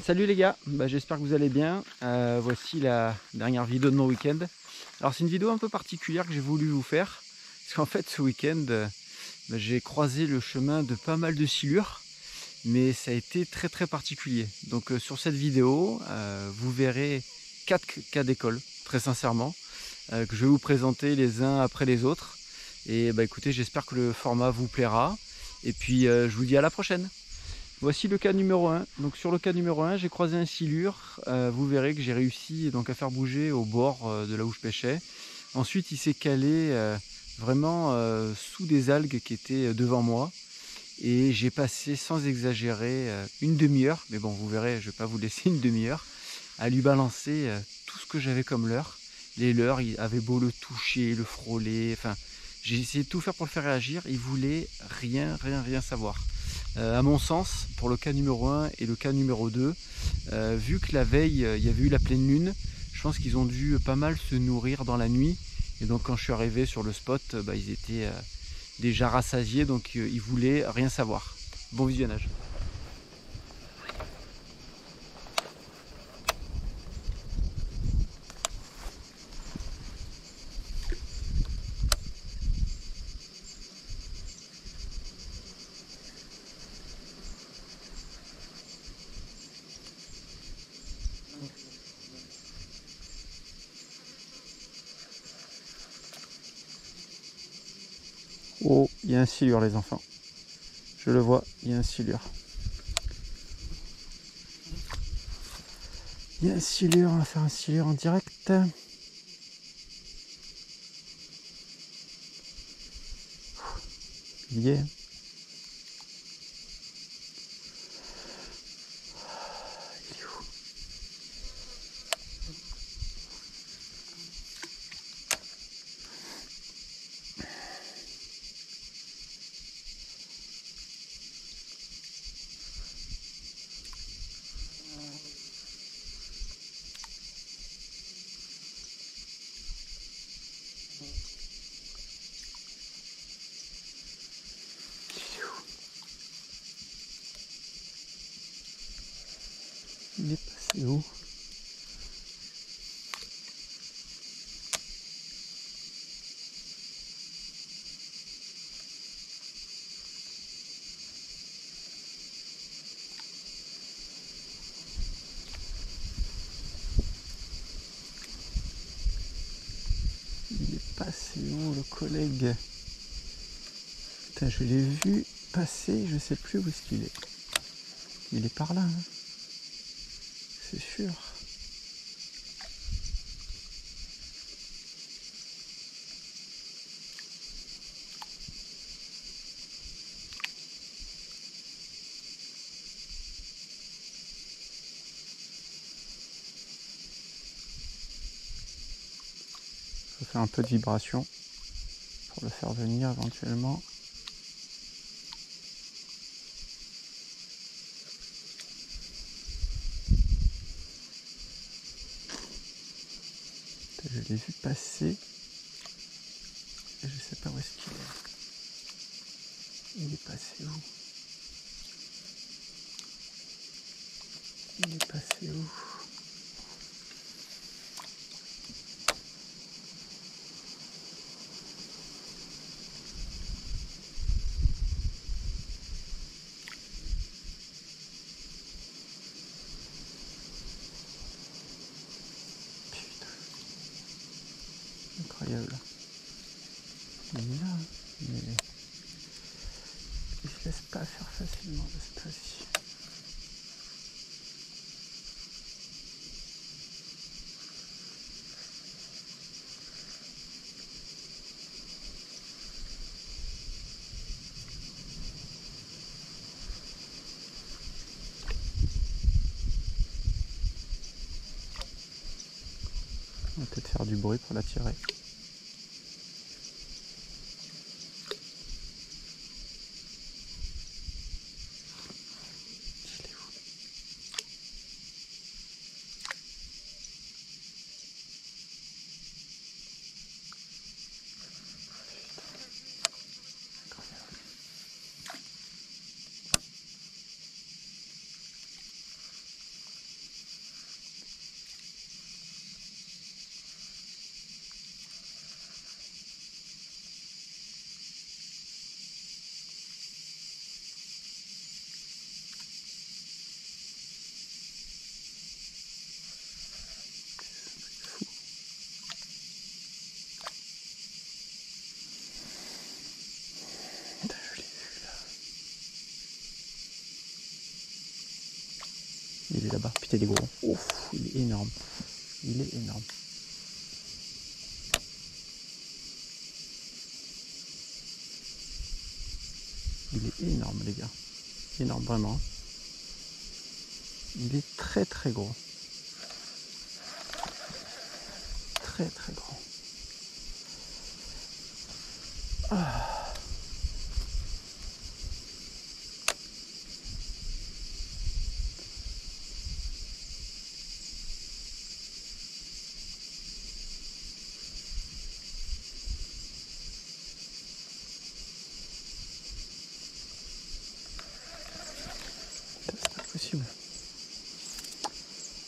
Salut les gars, j'espère que vous allez bien. Voici la dernière vidéo de mon week-end. Alors c'est une vidéo un peu particulière que j'ai voulu vous faire. Parce qu'en fait ce week-end, j'ai croisé le chemin de pas mal de silures. Mais ça a été très très particulier. Donc sur cette vidéo, vous verrez 4 cas d'école, très sincèrement, que je vais vous présenter les uns après les autres. Et écoutez, j'espère que le format vous plaira. Et puis je vous dis à la prochaine. Voici le cas numéro 1. Donc sur le cas numéro 1, j'ai croisé un silure. Vous verrez que j'ai réussi donc à faire bouger au bord de là où je pêchais. Ensuite, il s'est calé vraiment sous des algues qui étaient devant moi. Et j'ai passé sans exagérer une demi-heure, mais bon vous verrez, je ne vais pas vous laisser une demi-heure, à lui balancer tout ce que j'avais comme leurre. Les leurres, il avait beau le toucher, le frôler, enfin j'ai essayé de tout faire pour le faire réagir, il voulait rien savoir. À mon sens, pour le cas numéro 1 et le cas numéro 2, vu que la veille il y avait eu la pleine lune, je pense qu'ils ont dû pas mal se nourrir dans la nuit. Et donc quand je suis arrivé sur le spot, ils étaient déjà rassasiés, donc ils voulaient rien savoir. Bon visionnage. Oh, il y a un silure les enfants. Je le vois, il y a un silure. Il y a un silure, on va faire un silure en direct. Il y est. Il est où? Il est passé où? Il est passé où le collègue? Putain, je l'ai vu passer, je sais plus où est-ce qu'il est. Il est par là, hein. C'est sûr. Je vais faire un peu de vibration pour le faire venir éventuellement. Je l'ai vu passer. Je sais pas où est-ce qu'il est. Il est passé où? Il est passé où? Putain. Incroyable. Il est là, mais il se laisse pas faire facilement de cette fois-ci. On va peut-être faire du bruit pour l'attirer. Il est où? Incroyable. Il est là-bas. Putain, il est gros. Ouf, il est énorme. Il est énorme. Il est énorme, les gars. Énorme, vraiment. Il est très très gros. Très très gros. Ah. C'est pas possible.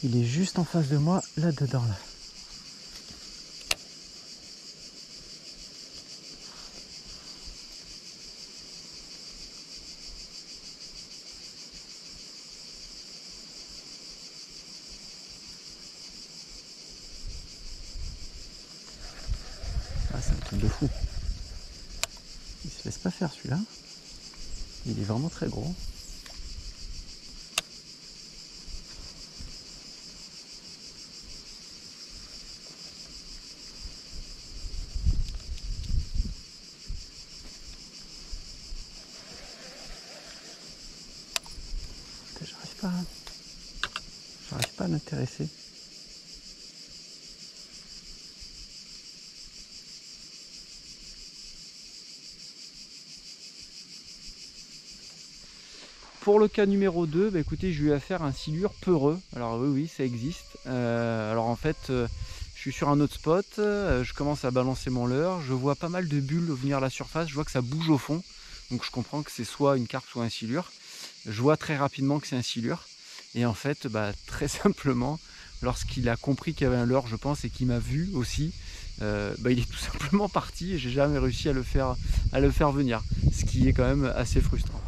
Il est juste en face de moi, là-dedans, là. Ah, c'est un truc de fou. Il se laisse pas faire celui-là. Il est vraiment très gros. J'arrive pas à m'intéresser. Pour le cas numéro 2, bah écoutez, j'ai eu affaire à un silure peureux. Alors oui, ça existe. Alors en fait, je suis sur un autre spot, je commence à balancer mon leurre, je vois pas mal de bulles venir à la surface, je vois que ça bouge au fond. Donc je comprends que c'est soit une carpe, soit un silure. Je vois très rapidement que c'est un silure. Et en fait, bah, très simplement, lorsqu'il a compris qu'il y avait un leurre, je pense, et qu'il m'a vu aussi, bah, il est tout simplement parti et j'ai jamais réussi à le faire venir. Ce qui est quand même assez frustrant.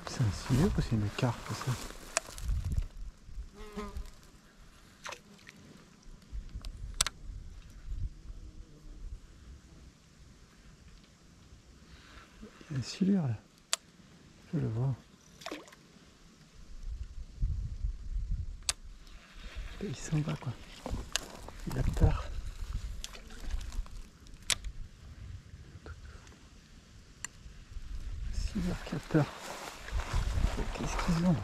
C'est un silure ou c'est une carpe ça? Il y a un silure là. Je le vois. Il s'en va quoi. Il a peur. 6h14. Qu'est-ce qu'ils ont?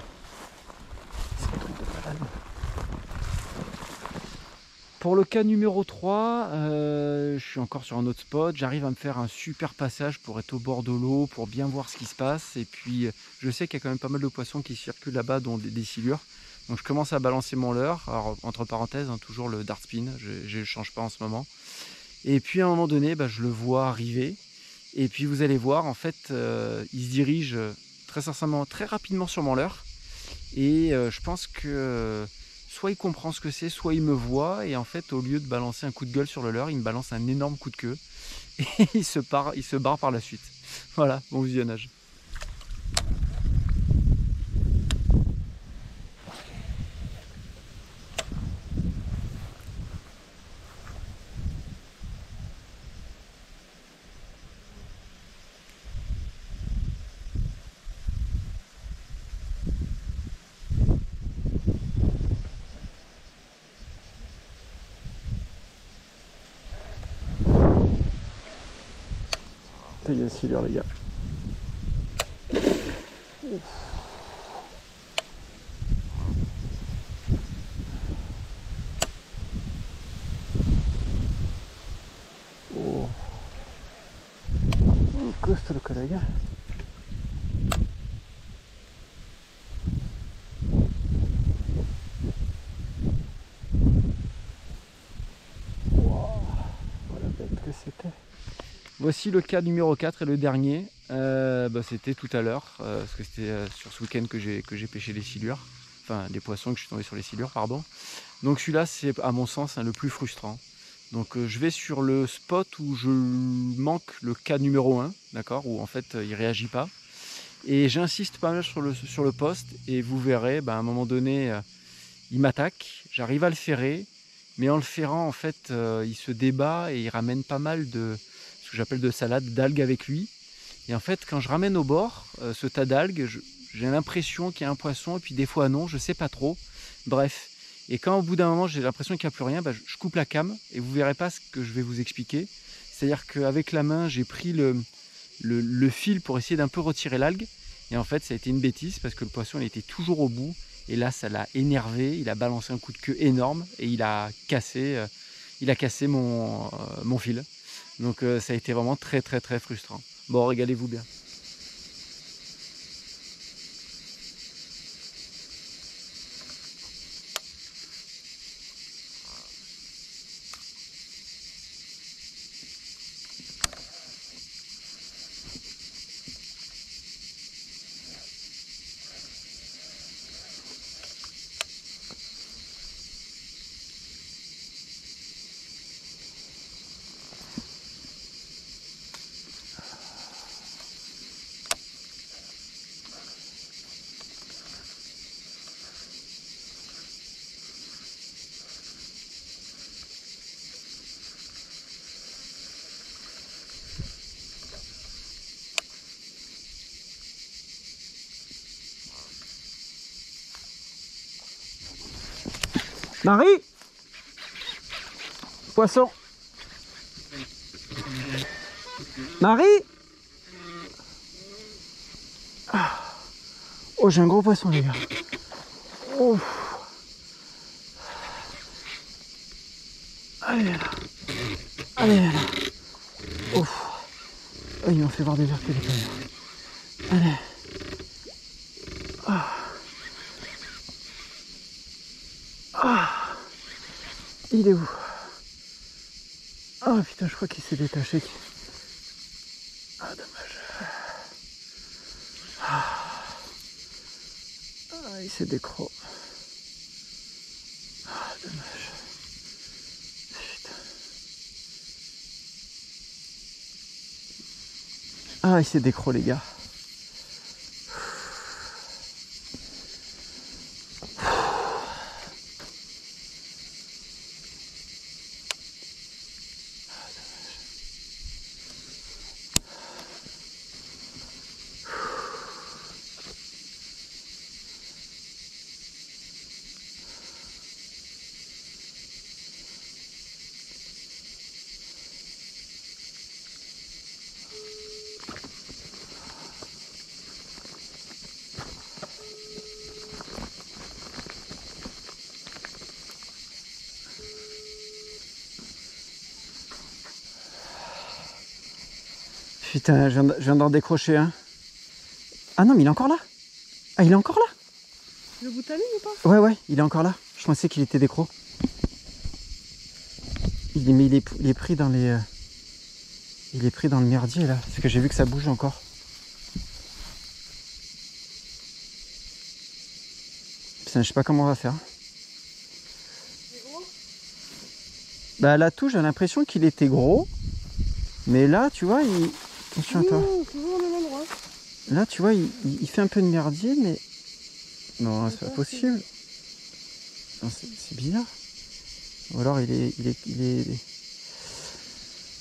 C'est un truc de malade. Pour le cas numéro 3, je suis encore sur un autre spot. J'arrive à me faire un super passage pour être au bord de l'eau, pour bien voir ce qui se passe. Et puis, je sais qu'il y a quand même pas mal de poissons qui circulent là-bas, dont des silures. Donc, je commence à balancer mon leurre. Alors, entre parenthèses, hein, toujours le dart spin. Je ne change pas en ce moment. Et puis, à un moment donné, je le vois arriver. Et puis, vous allez voir, en fait, il se dirige très sincèrement, très rapidement sur mon leurre. Et je pense que soit il comprend ce que c'est, soit il me voit. Et en fait, au lieu de balancer un coup de gueule sur le leurre, il me balance un énorme coup de queue. Et il se barre par la suite. Voilà, bon visionnage. Il y a une silure, les gars. Oh. Questo lo collega. Voilà bête que c'était. Voici le cas numéro 4 et le dernier. C'était tout à l'heure, parce que c'était sur ce week-end que j'ai pêché les silures. Enfin, des poissons, que je suis tombé sur les silures, pardon. Donc celui-là, c'est à mon sens le plus frustrant. Donc je vais sur le spot où je manque le cas numéro 1, d'accord, où en fait il réagit pas. Et j'insiste pas mal sur le poste, et vous verrez, à un moment donné, il m'attaque, j'arrive à le ferrer, mais en le ferrant, en fait, il se débat et il ramène pas mal de ce que j'appelle de salade, d'algues avec lui. Et en fait, quand je ramène au bord ce tas d'algues, j'ai l'impression qu'il y a un poisson, et puis des fois non, je sais pas trop. Bref. Et quand au bout d'un moment j'ai l'impression qu'il n'y a plus rien, je coupe la came et vous verrez pas ce que je vais vous expliquer. C'est-à-dire qu'avec la main, j'ai pris le fil pour essayer d'un peu retirer l'algue. Et en fait, ça a été une bêtise parce que le poisson il était toujours au bout. Et là, ça l'a énervé. Il a balancé un coup de queue énorme et il a cassé mon fil. Donc ça a été vraiment très très très frustrant. Bon, régalez-vous bien. Marie, poisson. Marie. Oh, j'ai un gros poisson, les gars. Oh. Allez là. Allez là. Oh. Oh, il m'en fait voir des verres que des caméras. Allez. Ah. Ah. Il est où? Ah putain, je crois qu'il s'est détaché. Ah, dommage. Ah, il s'est décro. Ah, dommage. Putain. Ah, il s'est décro, les gars. Putain, je viens d'en décrocher un. Ah non, mais il est encore là. Ah, il est encore là. Le bout à ligne ou pas? Ouais, il est encore là. Je pensais qu'il était décro. Mais il est pris dans les... Il est pris dans le merdier là. Parce que j'ai vu que ça bouge encore. Putain, je sais pas comment on va faire. C'est gros? Bah là tout, j'ai l'impression qu'il était gros. Mais là, tu vois, il... Attention à toi. Toujours au même endroit. Là, tu vois, il fait un peu de merdier, mais... Non, c'est pas possible. C'est bizarre. Ou alors il est...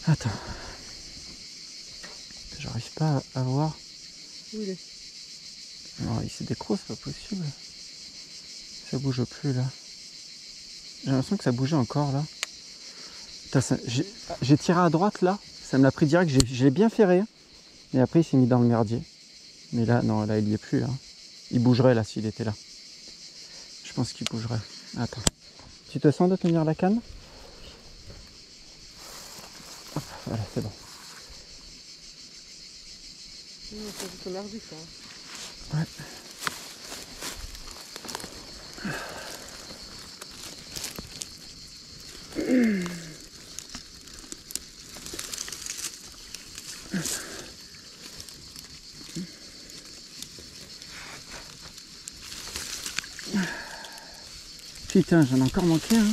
Attends. J'arrive pas à voir. Où il est? Non, il s'est décro, c'est pas possible. Ça bouge plus là. J'ai l'impression que ça bougeait encore là. J'ai tiré à droite là. Ça me l'a pris direct. J'ai bien ferré. Et après il s'est mis dans le merdier. Mais là, non, là il y est plus là. Il bougerait là s'il était là. Je pense qu'il bougerait. Attends. Tu te sens de tenir la canne? Hop, voilà, c'est bon. C'est juste merdique ça. Ouais. Putain, j'en ai encore manqué hein.